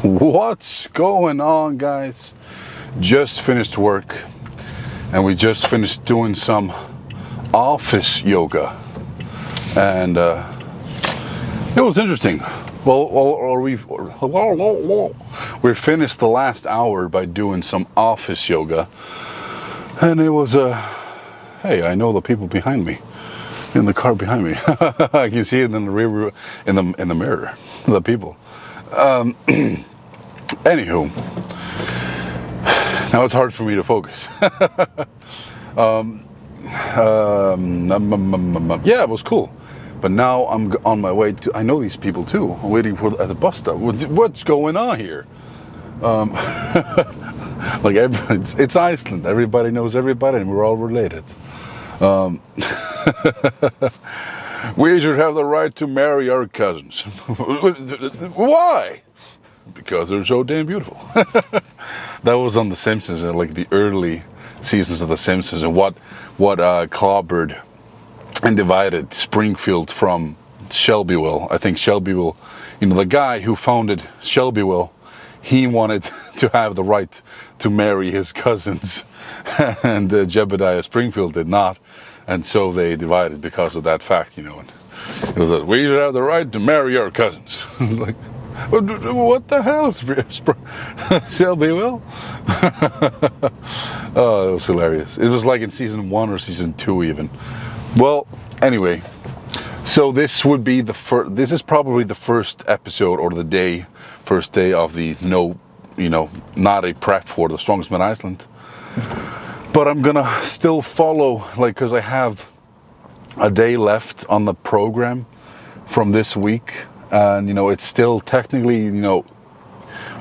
What's going on, guys? Just finished work and we just finished doing some office yoga, and it was interesting. We finished the last hour by doing some office yoga, and it was hey, I know the people behind me, in the car behind me. I can see it in the rear, in the mirror, the people. Anywho, now it's hard for me to focus. Yeah, it was cool. But now I'm on my way to, I know these people too. I'm waiting at the bus stop. What's going on here? Like it's Iceland. Everybody knows everybody and we're all related. We should have the right to marry our cousins. Why? Because they're so damn beautiful. That was on The Simpsons, in like the early seasons of The Simpsons, and what clobbered and divided Springfield from Shelbyville. I think Shelbyville, you know, the guy who founded Shelbyville, he wanted to have the right to marry his cousins, and Jebediah Springfield did not, and so they divided because of that fact, you know. And it was like, we should have the right to marry our cousins. Like, what the hell, Shelbyville? Oh, it was hilarious. It was like in season 1 or season 2 even. Well, anyway, so this would be the first. This is probably the first episode or the first day of the not a prep for the Strongest Man Iceland. But I'm gonna still follow, like, because I have a day left on the program from this week. And it's still technically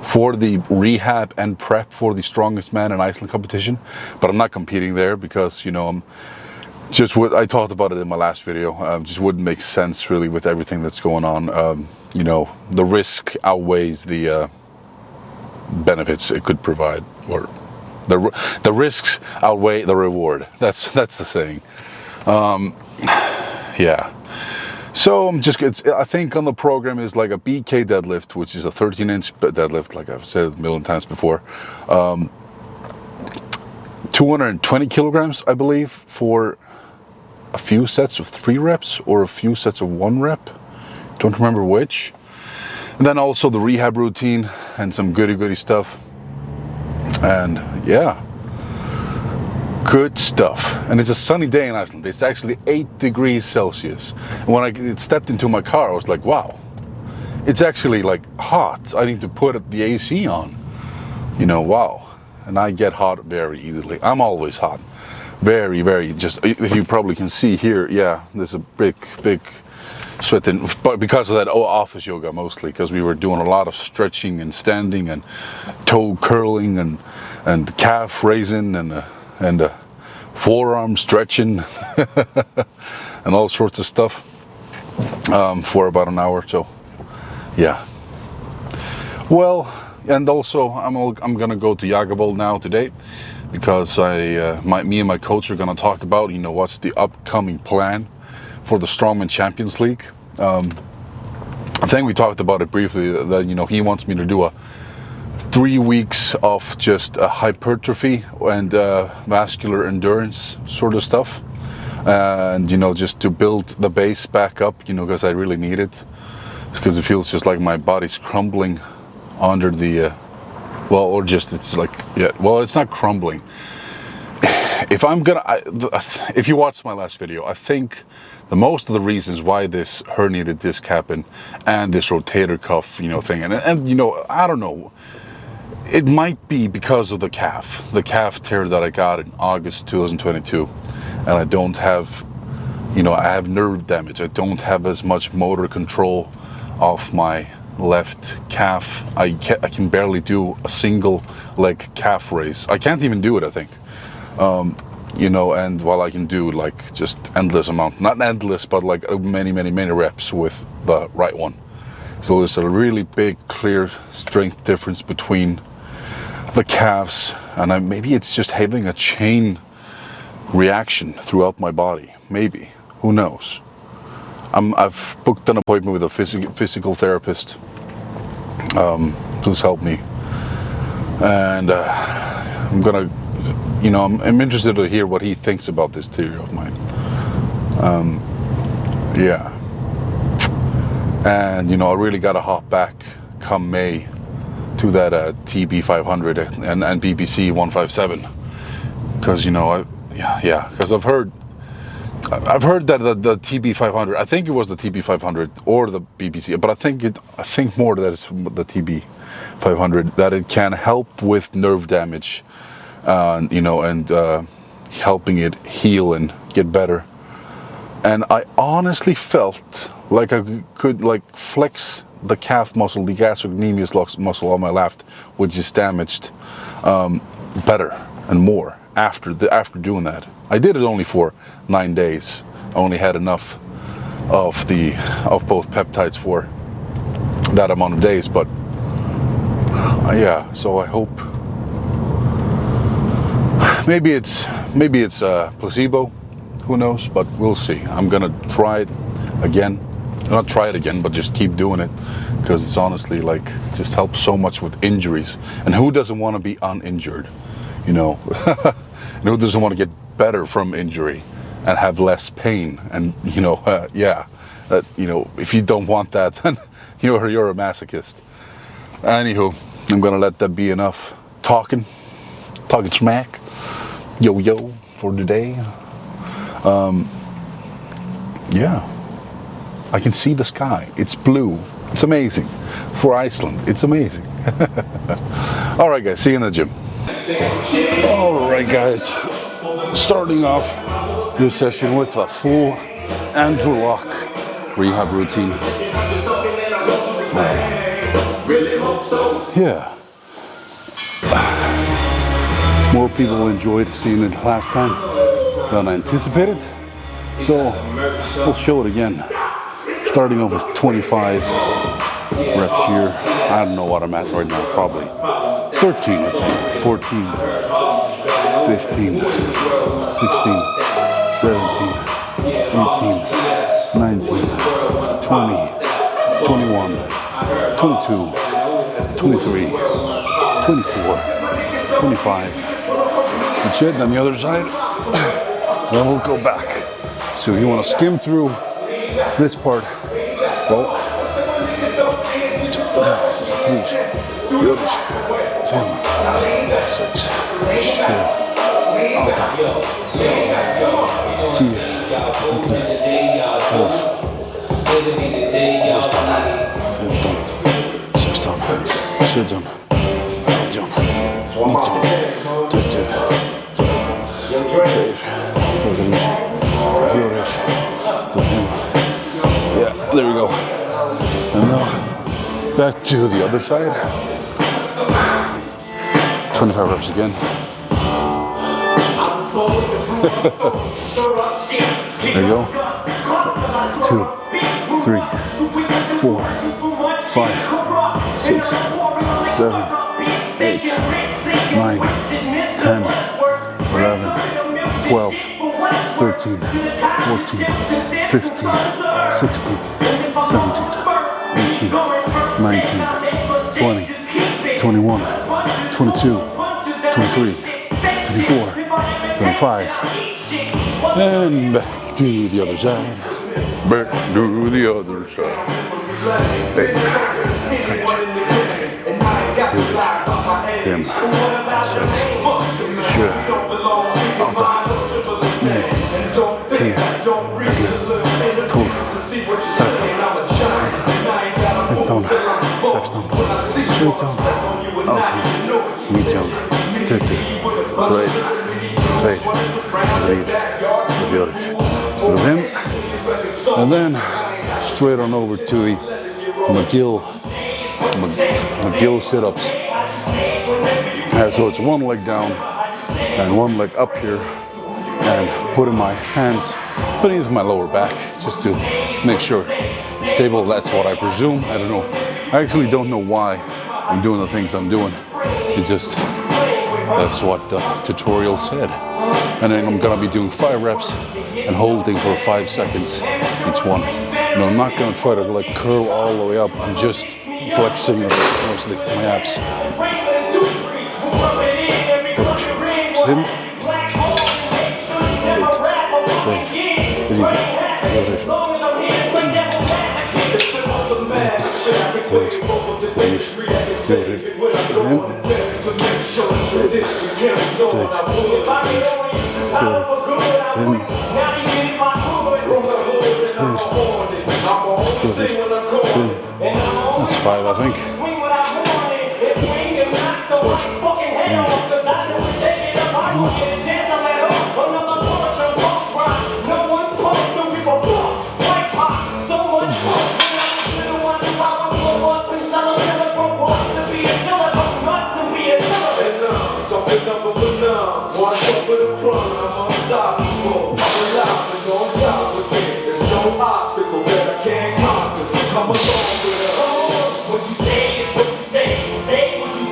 for the rehab and prep for the Strongest Man in Iceland competition, but I'm not competing there because I'm just what I talked about it in my last video. Just wouldn't make sense really with everything that's going on. The risk outweighs the benefits it could provide, or the risks outweigh the reward. That's the saying. Yeah. So I think on the program is like a BK deadlift, which is a 13-inch deadlift, like I've said a million times before. 220 kilograms, I believe, for a few sets of 3 reps or a few sets of 1 rep. Don't remember which. And then also the rehab routine and some goody stuff. And yeah. Good stuff. And it's a sunny day in Iceland. It's actually 8 degrees Celsius. And when I stepped into my car, I was like, wow, it's actually like hot. I need to put the AC on. Wow. And I get hot very easily. I'm always hot. Very, very, just, if you probably can see here, yeah, there's a big sweating, but because of that office yoga mostly, because we were doing a lot of stretching and standing and toe curling and calf raising and forearm stretching and all sorts of stuff for about an hour. So yeah. Well, and also I'm gonna go to Jagabol now today, because me and my coach are gonna talk about what's the upcoming plan for the Strongman Champions League. I think we talked about it briefly, that he wants me to do a 3 weeks of just hypertrophy and vascular endurance sort of stuff, and just to build the base back up, because I really need it, because it feels just like my body's crumbling under the it's not crumbling. If you watched my last video, I think most of the reasons why this herniated disc happened and this rotator cuff thing, and I don't know. It might be because of the calf tear that I got in August 2022, and I don't have, I have nerve damage. I don't have as much motor control of my left calf. I can barely do a single leg calf raise. I can't even do it, I think. And while I can do like just endless amount, not endless, but like many reps with the right one. So there's a really big, clear strength difference between the calves, and maybe it's just having a chain reaction throughout my body. Maybe, who knows? I've booked an appointment with a physical therapist who's helped me. And I'm gonna, I'm interested to hear what he thinks about this theory of mine. Yeah. And, I really gotta hop back come May to that TB 500 and BBC 157. Because, because I've heard that the TB 500, I think it was the TB 500 or the BBC, but I think more that it's the TB 500, that it can help with nerve damage, and helping it heal and get better. And I honestly felt like I could flex the calf muscle, the gastrocnemius muscle on my left, which is damaged, better and more after doing that. I did it only for 9 days. I only had enough of both peptides for that amount of days, but yeah. So I hope maybe it's placebo. Who knows? But we'll see. I'm gonna try it again. Not try it again, but just keep doing it, because it's honestly just helps so much with injuries. And who doesn't want to be uninjured? And who doesn't want to get better from injury and have less pain? And if you don't want that, then you're a masochist. Anywho, I'm gonna let that be enough talking smack, yo for today. Yeah, I can see the sky. It's blue. It's amazing. For Iceland, it's amazing. All right, guys, see you in the gym. All right, guys, starting off this session with a full interlock rehab routine. Yeah. More people enjoyed seeing it last time than I anticipated, so we'll show it again. Starting off with 25 reps here. I don't know what I'm at right now, probably 13, let's say, 14, 15, 16, 17, 18, 19, 20, 21, 22, 23, 24, 25. That's it. On the other side, then we'll go back. So if you want to skim through this part, well, 3, 4, 5, 6, 7, 8, 10, 12, 14, 15, 16, 17, 18, 20, yeah, there we go. And now back to the other side. 25 reps again. There you go. 2, 3, 4, 5, 6, 7, 8, 9, 10, 11, 12, 13, 14, 15, 16, 17, 18, 19, 20, 21, 22, 23, 24, 25, and back to the other side. Back to the other side. 8, 5, 6, 7, 8, 9, 10, 11, 12, 13, 14, 16, 17, 18, 19, 20, 21, 22, 23, 24, 25. And then straight on over to the McGill sit-ups. So it's one leg down and one leg up here, and putting my hands beneath my lower back just to make sure it's stable. That's what I presume. I don't know. I actually don't know why I'm doing the things I'm doing. It's just, that's what the tutorial said. And then I'm gonna be doing 5 reps and holding for 5 seconds each one. I'm not gonna try to curl all the way up. I'm just flexing mostly my abs. In. That's 5, I think.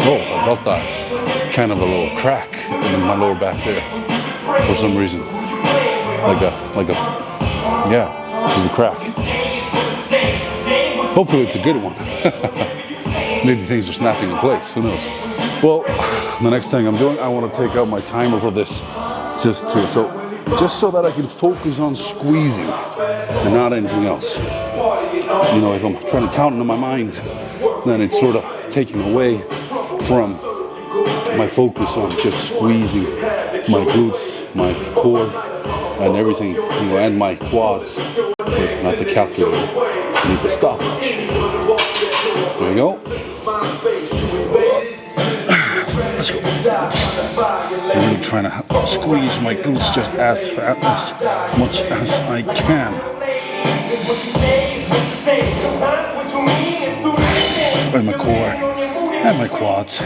Oh, I felt that kind of a little crack in my lower back there for some reason. Yeah, there's a crack. Hopefully it's a good one. Maybe things are snapping in place, who knows? Well, the next thing I'm doing, I want to take out my timer for this, just so that I can focus on squeezing and not anything else. You know, if I'm trying to count in my mind, then it's sort of taking away from my focus on just squeezing my glutes, my core, and everything, you know, and my quads. But not the calculator. I need the stopwatch. There we go. Let's go. I'm really trying to squeeze my glutes just as much as I can. And my core and my quads.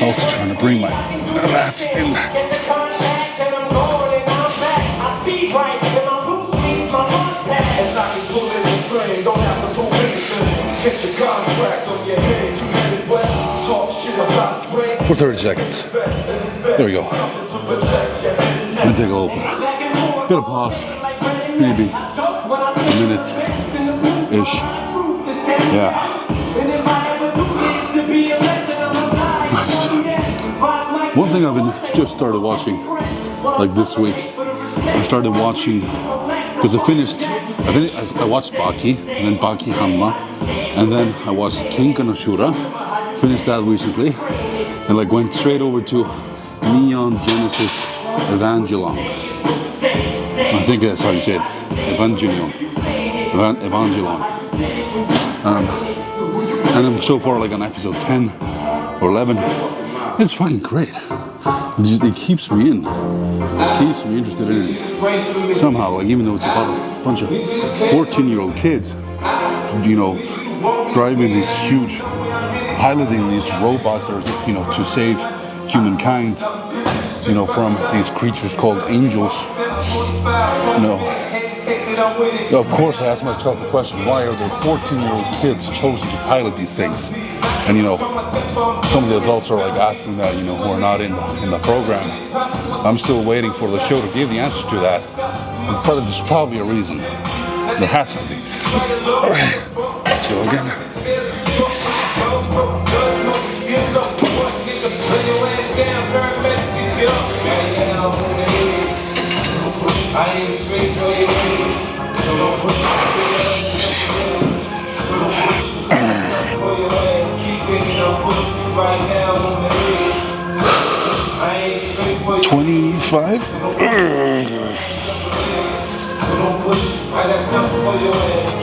Also trying to bring my lats in. For 30 seconds. There we go. And take a little bit of pause. Maybe a minute-ish. Yeah. Nice. One thing I've been just started watching, like this week, I started watching, because I watched Baki, and then Baki Hanma, and then I watched Kenka no Shura, finished that recently, and like went straight over to Neon Genesis Evangelion. I think that's how you say it, Evangelion. And I'm so far like on episode 10 or 11. It's fucking great. It keeps me in. It keeps me interested in it. Somehow, like even though it's about a bunch of 14-year-old kids, you know, driving these huge, piloting these robots that are, you know, to save humankind, you know, from these creatures called angels. You know, of course I asked myself the question, why are there 14-year-old kids chosen to pilot these things? And you know, some of the adults are like asking that, you know, who are not in the program. I'm still waiting for the show to give the answers to that. But there's probably a reason. There has to be. All right, let's go again. $25?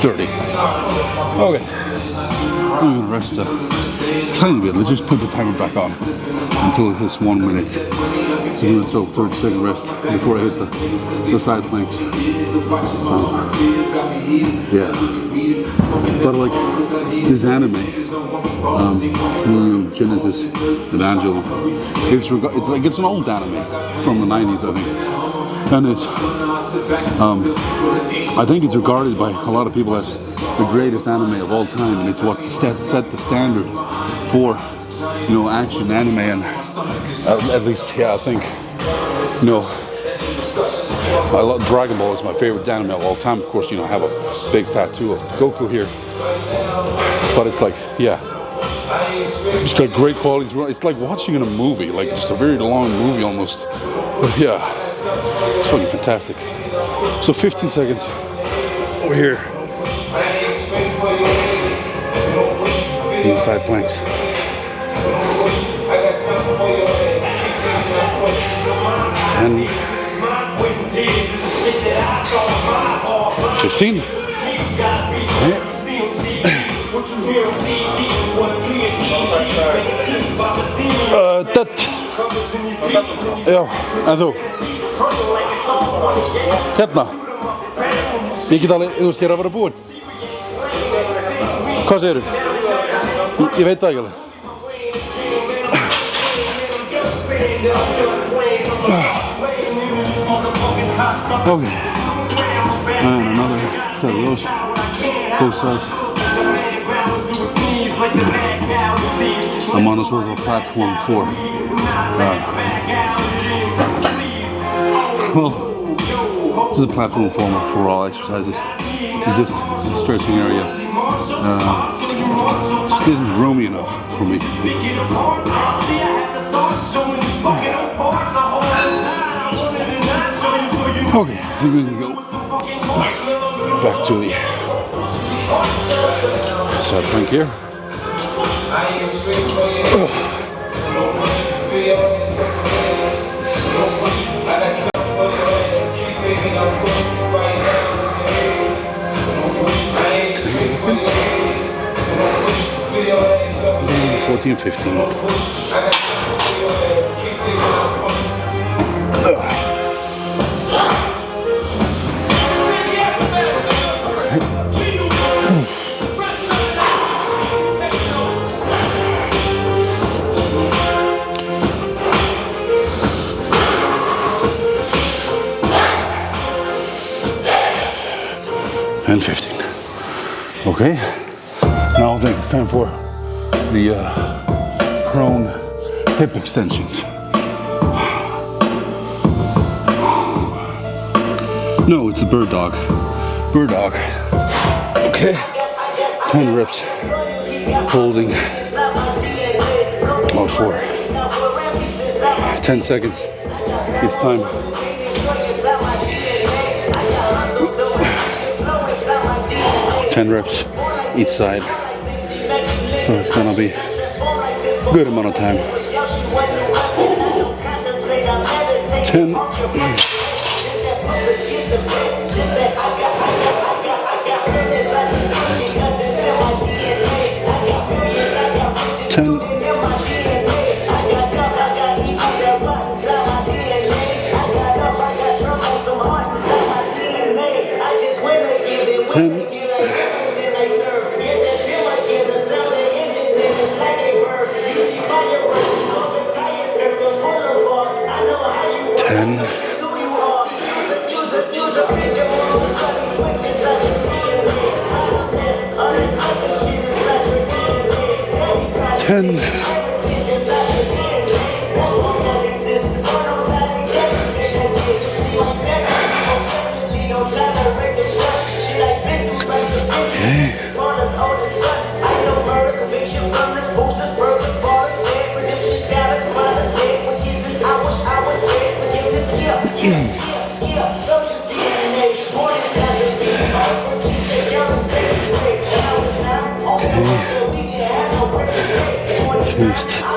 $30. Okay. I'm gonna rest a tiny bit. Let's just put the timer back on until it hits 1 minute. So give myself 30-second rest before I hit the side planks. Yeah. But like this anime, Genesis Evangelion, it's an old anime from the 90s, I think. And it's, I think it's regarded by a lot of people as the greatest anime of all time, and it's what set the standard for, you know, action anime, and at least, yeah, I think, you know, I love Dragon Ball is my favorite anime of all time. Of course, you know, I have a big tattoo of Goku here. But it's like, yeah, it's got great quality. It's like watching in a movie, like just a very long movie almost. But yeah, it's fucking fantastic. So 15 seconds over here. In the side planks. 10. 15. Dat. Ja, en þú? Hérna. Ég get alveg, þú veist, ég er að vera búinn. Hvað segirðu? Ég veit það ekki alveg. Okay. And another set of those. Both sides. I'm on a sort of a platform for well, this is a platform for all exercises. It's just a stretching area. Just isn't roomy enough for me. Okay, I think we can go back to the side plank here. Oh. 14, 15. And 15. Okay, now I think it's time for the prone hip extensions. No, it's the bird dog. Bird dog. Okay, 10 reps holding about 4. 10 seconds each time. 10 reps each side, so it's gonna be a good amount of time. 10. 10. 10. 10.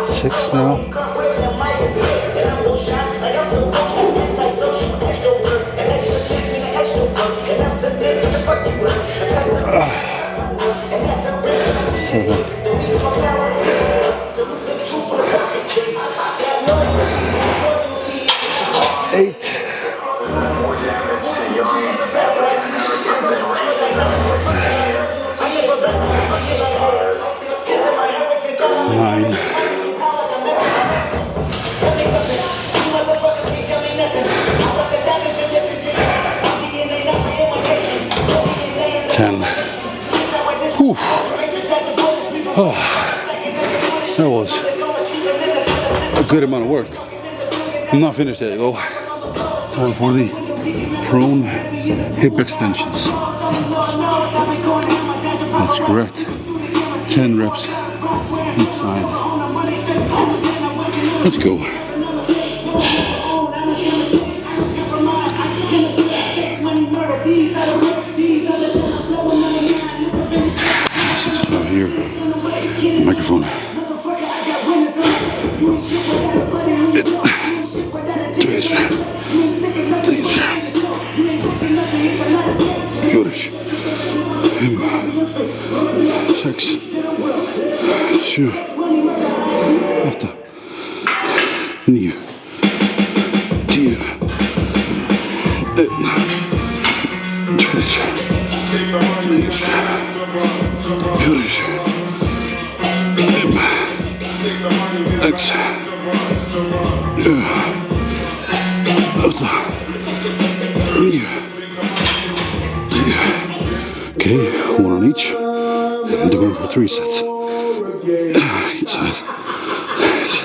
6 now. Eight. 9. 10. Whew. Oh, that was a good amount of work. I'm not finished yet though. Time for the prone hip extensions. That's correct. 10 reps each side. Let's go. Since it's not here, the microphone. Sex, 7, 8, 9, 10, 6, okay, one on each. And they're going for 3 sets. Each side.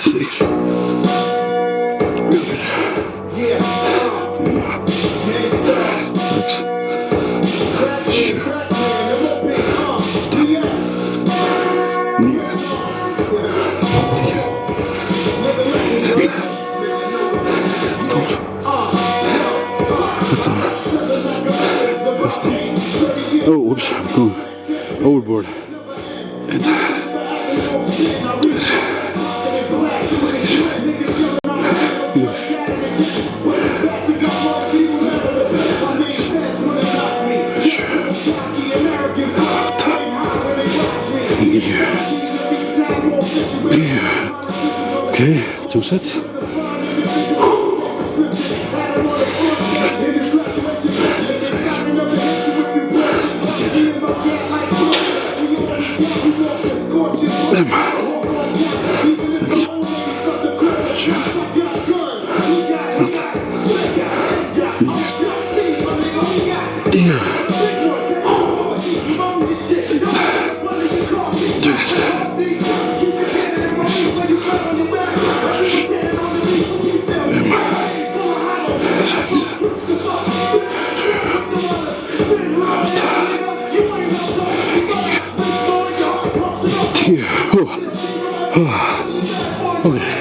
3. Oh, whoops, I'm going overboard. And okay, 2 sets. Okay.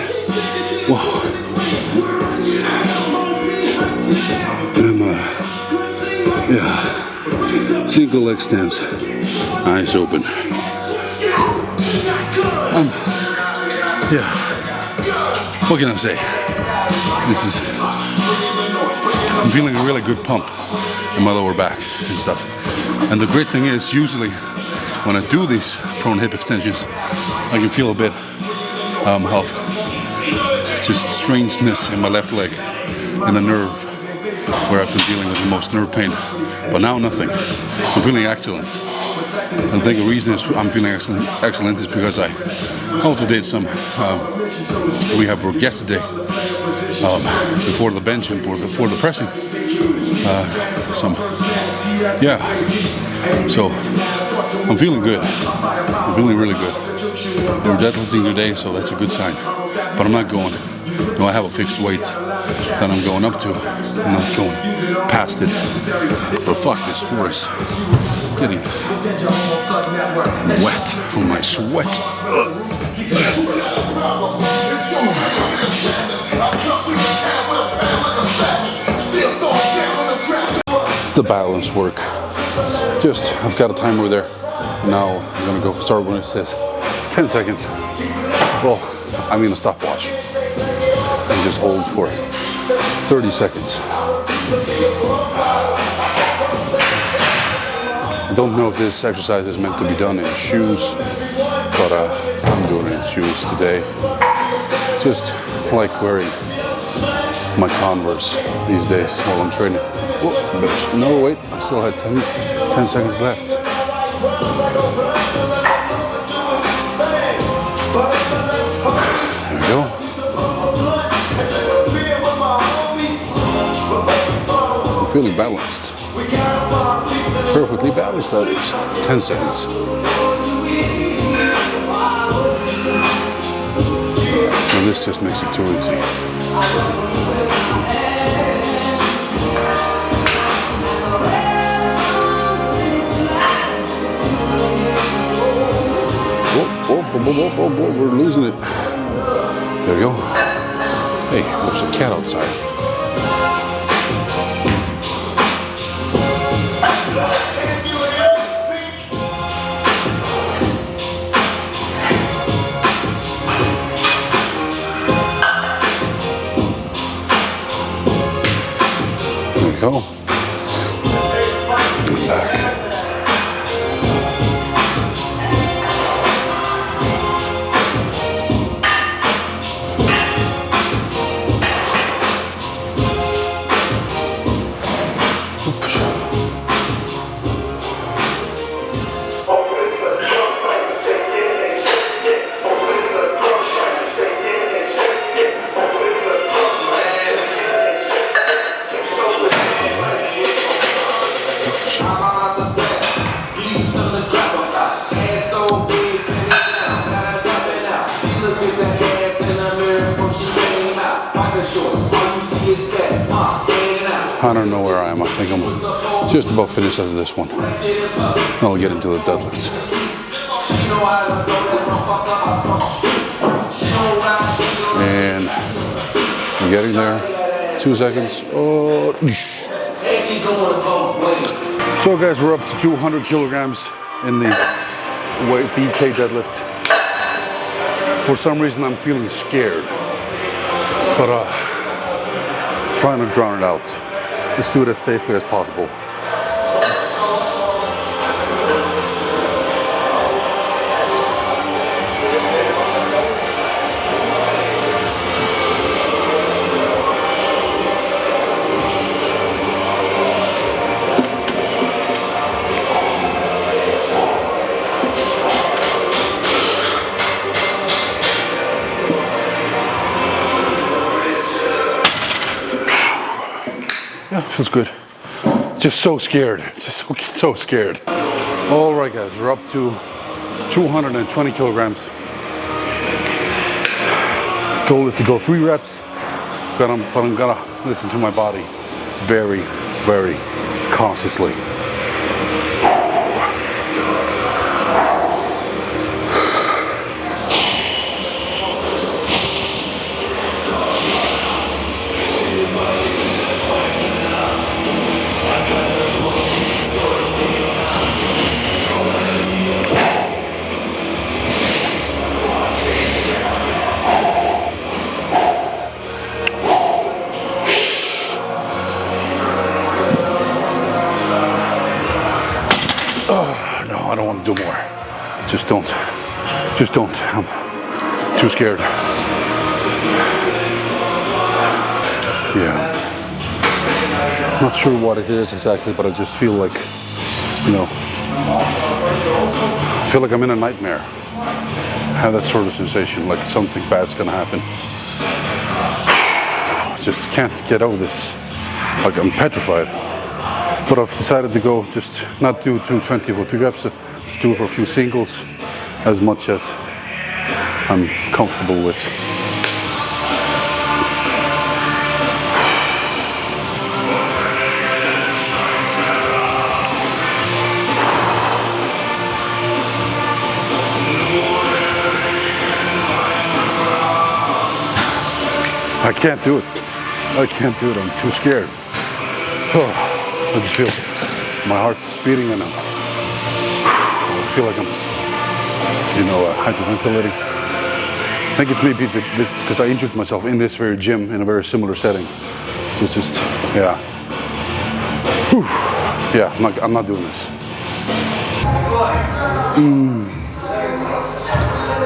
Wow. Yeah. Single leg stance. Eyes open. Yeah. What can I say? I'm feeling a really good pump in my lower back and stuff. And the great thing is, usually when I do these prone hip extensions, I can feel a bit of just strangeness in my left leg and the nerve where I've been dealing with the most nerve pain. But now nothing. I'm feeling excellent. And I think the reason is I'm feeling excellent is because I also did some rehab work yesterday before the bench and before the pressing. So I'm feeling good. I'm feeling really good. They were deadlifting today, so that's a good sign. But I'm not going. No, I have a fixed weight that I'm going up to. I'm not going past it. But fuck, this floor is getting wet from my sweat. It's the balance work. Just, I've got a timer there. Now I'm gonna go start when it says 10 seconds. Well, I'm gonna stopwatch and just hold for 30 seconds. I don't know if this exercise is meant to be done in shoes, but I'm doing it in shoes today. Just like wearing my Converse these days while I'm training. Oh, no, wait, I still had 10 seconds left. There we go. I'm feeling balanced. Perfectly balanced, that is. 10 seconds. And this just makes it too easy. We're losing it. There we go. Hey, there's a cat outside. There we go. Back. I don't know where I am. I think I'm just about finished after this one. Then I'll get into the deadlifts. And I'm getting there. 2 seconds. Oh. So guys, we're up to 200 kilograms in the weight BK deadlift. For some reason, I'm feeling scared, but trying to drown it out. Let's do it as safely as possible. Yeah, feels good. Just so scared. Just so scared. All right, guys, we're up to 220 kilograms. Goal is to go 3 reps, but I'm gonna listen to my body very, very consciously. No, I don't want to do more. Just don't. I'm too scared. Yeah. Not sure what it is exactly, but I just feel like, you know, I feel like I'm in a nightmare. I have that sort of sensation, like something bad's gonna happen. I just can't get over this. Like I'm petrified. But I've decided to go just not do 220 for 3 reps, just do it for a few singles, as much as I'm comfortable with. I can't do it. I can't do it. I'm too scared. Oh. I just feel my heart's beating and I feel like I'm, you know, hyperventilating. I think it's maybe this because I injured myself in this very gym in a very similar setting. So it's just, yeah. Whew. Yeah, I'm not doing this.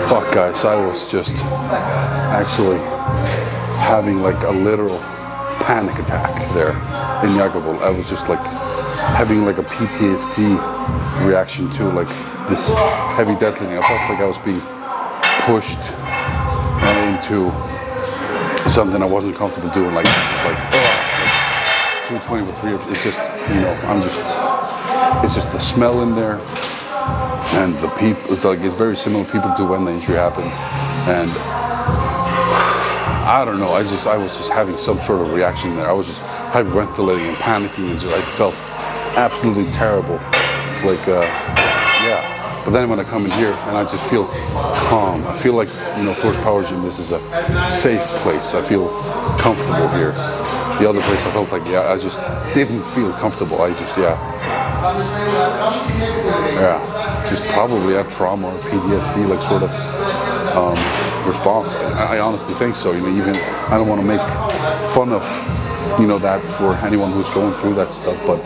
Fuck, guys, I was just actually having like a literal panic attack there in Yagabul. I was just like having like a PTSD reaction to like this heavy deadlifting. I felt like I was being pushed into something I wasn't comfortable doing. Like 220 with 3 reps. It's just, you know, it's just the smell in there and the people. Like it's very similar people to when the injury happened, and I don't know, I was just having some sort of reaction there. I was just hyperventilating and panicking, and I felt absolutely terrible. Like, yeah. But then when I come in here and I just feel calm, I feel like, you know, Thor's Power Gym, this is a safe place. I feel comfortable here. The other place I felt like, yeah, I just didn't feel comfortable. I just, just probably a trauma or PTSD, like sort of response. I honestly think so. You know, even I don't want to make fun of, you know, that for anyone who's going through that stuff, but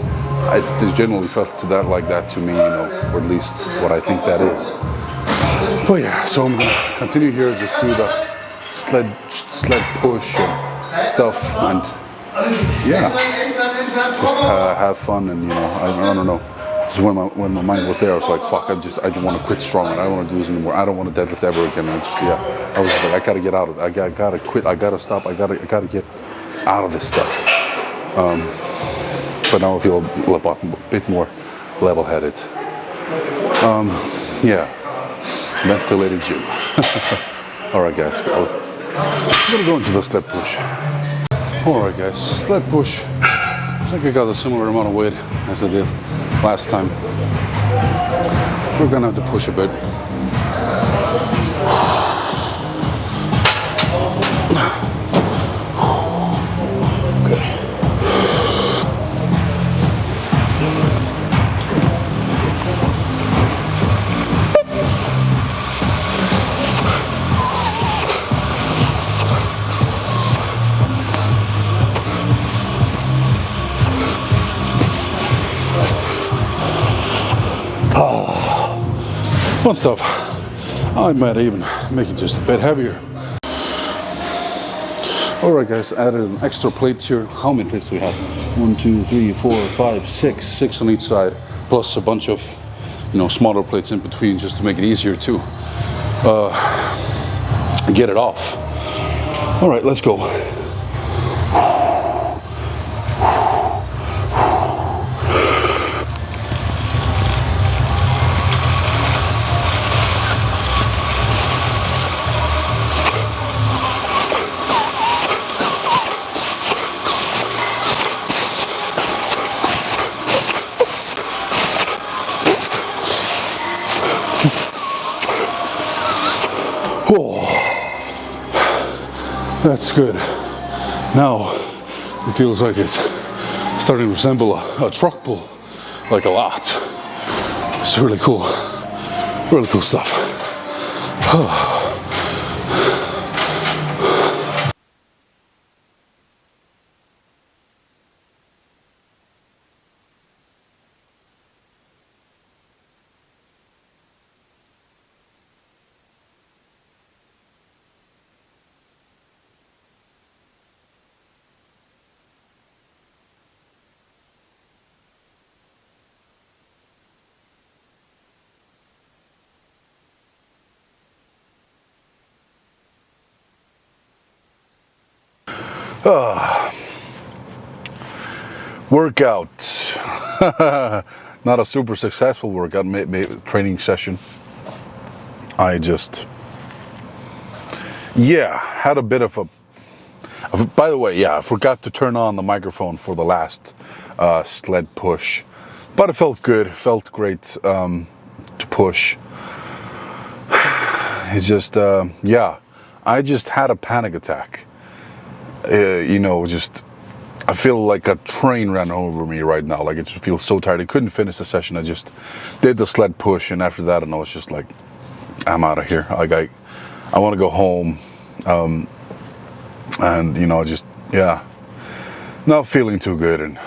I just generally felt to that like that to me, you know, or at least what I think that is. But yeah, so I'm gonna continue here, just do the sled push and stuff, and yeah, just have fun. And you know, I don't know. So when my mind was there, I was like, fuck, I don't want to quit strong, and I don't want to do this anymore. I don't want to deadlift ever again. I was like, I gotta get out of it. I gotta quit. I gotta stop. I gotta get out of this stuff. But now I feel a bit more level-headed. Yeah, ventilated gym. All right, guys, I'm gonna go into the sled push. All right, guys, sled push. I think I got a similar amount of weight as I did last time. We're gonna have to push a bit. Fun stuff. I might even make it just a bit heavier. Alright guys, added an extra plate here. How many plates do we have? 1, 2, 3, 4, 5, 6. 6 on each side, plus a bunch of, you know, smaller plates in between just to make it easier to get it off. Alright, let's go. Oh, that's good. Now it feels like it's starting to resemble a truck pull, like a lot. It's really cool stuff. Workout. Not a super successful workout, training session. I just, had a bit of a, by the way, I forgot to turn on the microphone for the last sled push, but it felt good, felt great to push. It's just, I just had a panic attack. You know, just, I feel like a train ran over me right now. Like, it just feels so tired. I couldn't finish the session. I just did the sled push, and after that, I know it's just like, I'm out of here. Like, I want to go home. And, you know, just, not feeling too good. And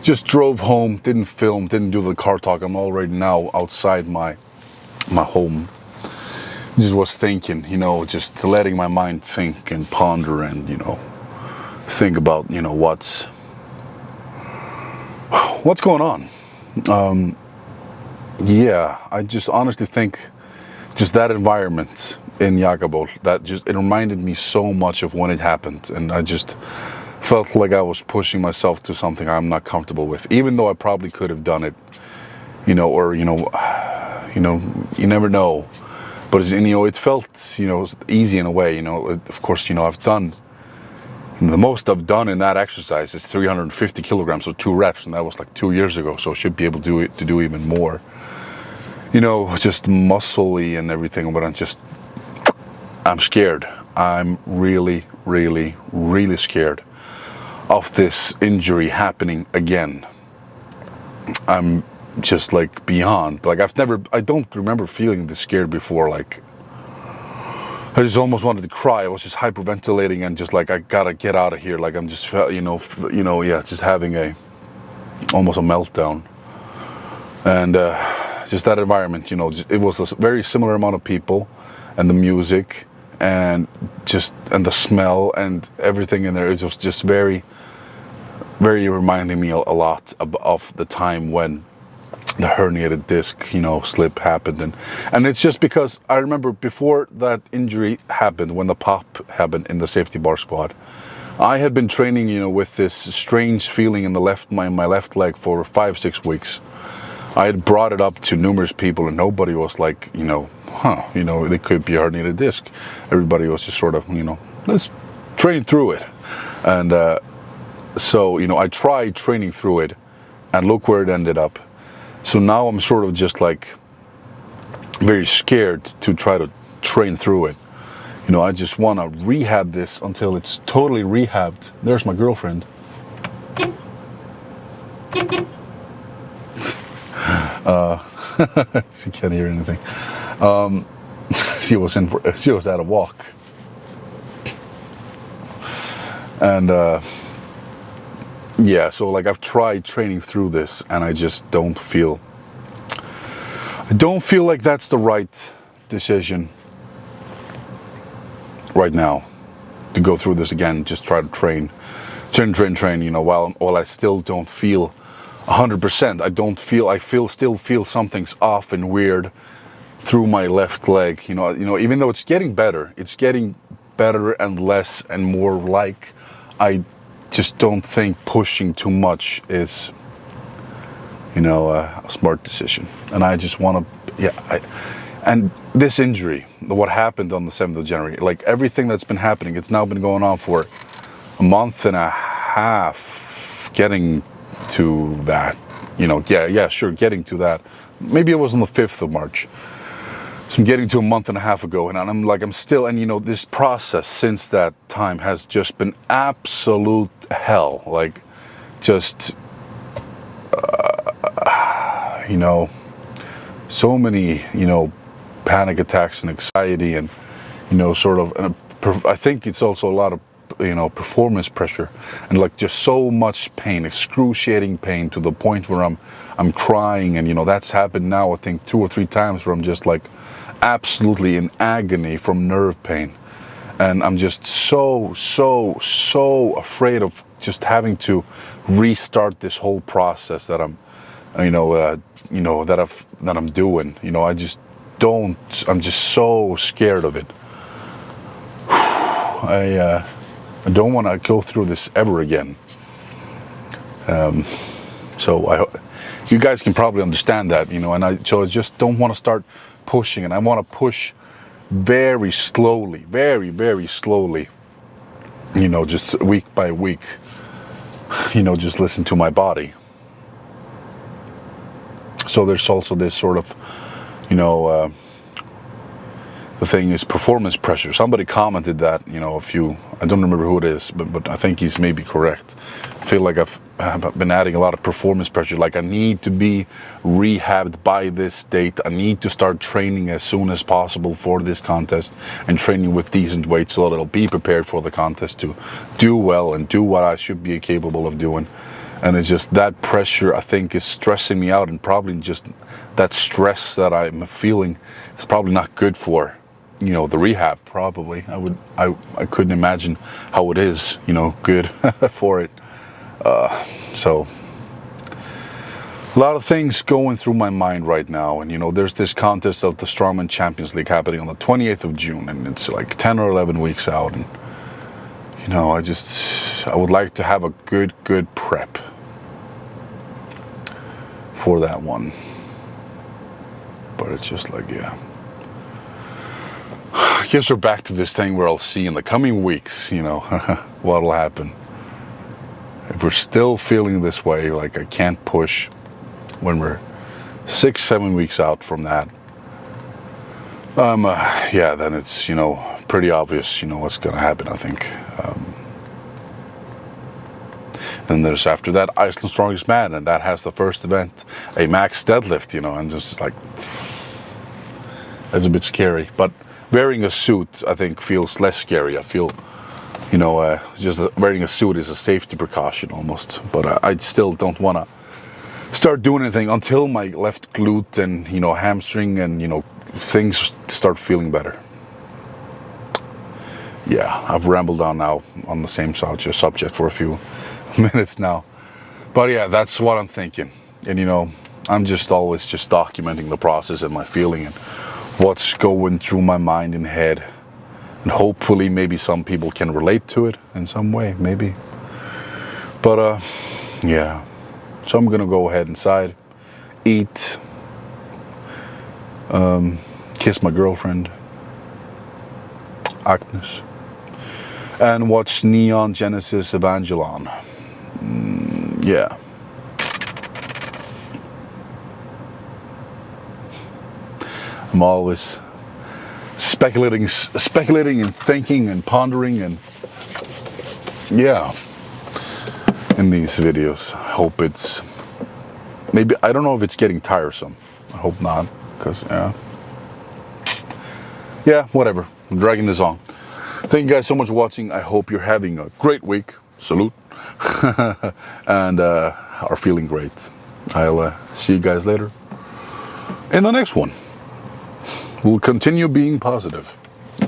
just drove home, didn't film, didn't do the car talk. I'm already now outside my home. Just was thinking, you know, just letting my mind think and ponder and, you know, think about, you know, what's going on. I just honestly think just that environment in Jakobol, it reminded me so much of when it happened, and I just felt like I was pushing myself to something I'm not comfortable with, even though I probably could have done it, you know, or you never know. But you know, it felt, you know, easy in a way. You know, of course, you know, I've done. The most I've done in that exercise is 350 kilograms, so 2 reps, and that was like 2 years ago, so I should be able to do even more. you know, just muscly and everything, but I'm scared. I'm really, really, really scared of this injury happening again. I'm just like beyond, like I don't remember feeling this scared before. Like, I just almost wanted to cry. I was just hyperventilating and just like, I gotta get out of here. Like, I'm just, yeah, just having almost a meltdown. And just that environment, it was a very similar amount of people, and the music, and the smell and everything in there. It was just very, very reminding me a lot of the time when the herniated disc, slip happened. And it's just because I remember before that injury happened, when the pop happened in the safety bar squad, I had been training, with this strange feeling in my left leg for 5-6 weeks. I had brought it up to numerous people, and nobody was like, it could be a herniated disc. Everybody was just sort of, let's train through it. And so, I tried training through it, and look where it ended up. So now I'm sort of just like very scared to try to train through it. I just want to rehab this until it's totally rehabbed. There's my girlfriend. She can't hear anything. She was at a walk, and yeah. So like I've tried training through this, and I just don't feel like that's the right decision right now to go through this again. Just try to train. While I still don't feel 100%. I still feel something's off and weird through my left leg. Even though it's getting better and less and more like. I just don't think pushing too much is, a smart decision. And I just want to, and this injury, what happened on the 7th of January, like everything that's been happening, it's now been going on for a month and a half, getting to that, getting to that. Maybe it was on the 5th of March. So I'm getting to a month and a half ago, and I'm still, and this process since that time has just been absolute hell. Like, just, so many, panic attacks and anxiety, and, and I think it's also a lot of, performance pressure, and like just so much pain, excruciating pain, to the point where I'm crying, and that's happened now I think 2 or 3 times, where I'm just like absolutely in agony from nerve pain, and I'm just so afraid of just having to restart this whole process that I'm that I'm doing. I'm just so scared of it. I don't want to go through this ever again. So you guys can probably understand that, and I just don't want to start pushing, and I want to push very slowly, very, very slowly, just week by week, just listen to my body. So there's also this sort of, the thing is performance pressure. Somebody commented that, I don't remember who it is, but I think he's maybe correct. I feel like I've been adding a lot of performance pressure. Like, I need to be rehabbed by this date. I need to start training as soon as possible for this contest, and training with decent weight so that I'll be prepared for the contest to do well and do what I should be capable of doing. And it's just that pressure, I think, is stressing me out, and probably just that stress that I'm feeling is probably not good for, the rehab. Probably, I couldn't imagine how it is, good for it. So a lot of things going through my mind right now, and there's this contest of the Strongman Champions League happening on the 28th of June, and it's like 10 or 11 weeks out, and I would like to have a good prep for that one. But it's just like, yeah. I guess we're back to this thing where I'll see in the coming weeks, what'll happen. If we're still feeling this way, like I can't push when we're 6-7 weeks out from that, yeah, then it's, you know, pretty obvious, you know, what's gonna happen, I think. And there's after that Iceland's Strongest Man, and that has the first event, a max deadlift, you know, and just like, it's a bit scary. But wearing a suit, I think, feels less scary. I feel, you know, just wearing a suit is a safety precaution almost. But I still don't want to start doing anything until my left glute and, you know, hamstring and, you know, things start feeling better. Yeah, I've rambled on now on the same subject for a few minutes now. But yeah, that's what I'm thinking. And, you know, I'm just always just documenting the process and my feeling and what's going through my mind and head. And hopefully maybe some people can relate to it in some way, maybe. But yeah. So I'm gonna go ahead inside, eat, kiss my girlfriend, Agnes, and watch Neon Genesis Evangelion. Yeah. I'm always speculating and thinking and pondering and, yeah, in these videos. I hope it's, maybe, I don't know if it's getting tiresome. I hope not, because, yeah, whatever. I'm dragging this on. Thank you guys so much for watching. I hope you're having a great week. Salute. And are feeling great. I'll see you guys later in the next one. We'll continue being positive.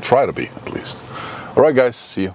Try to be, at least. All right, guys. See you.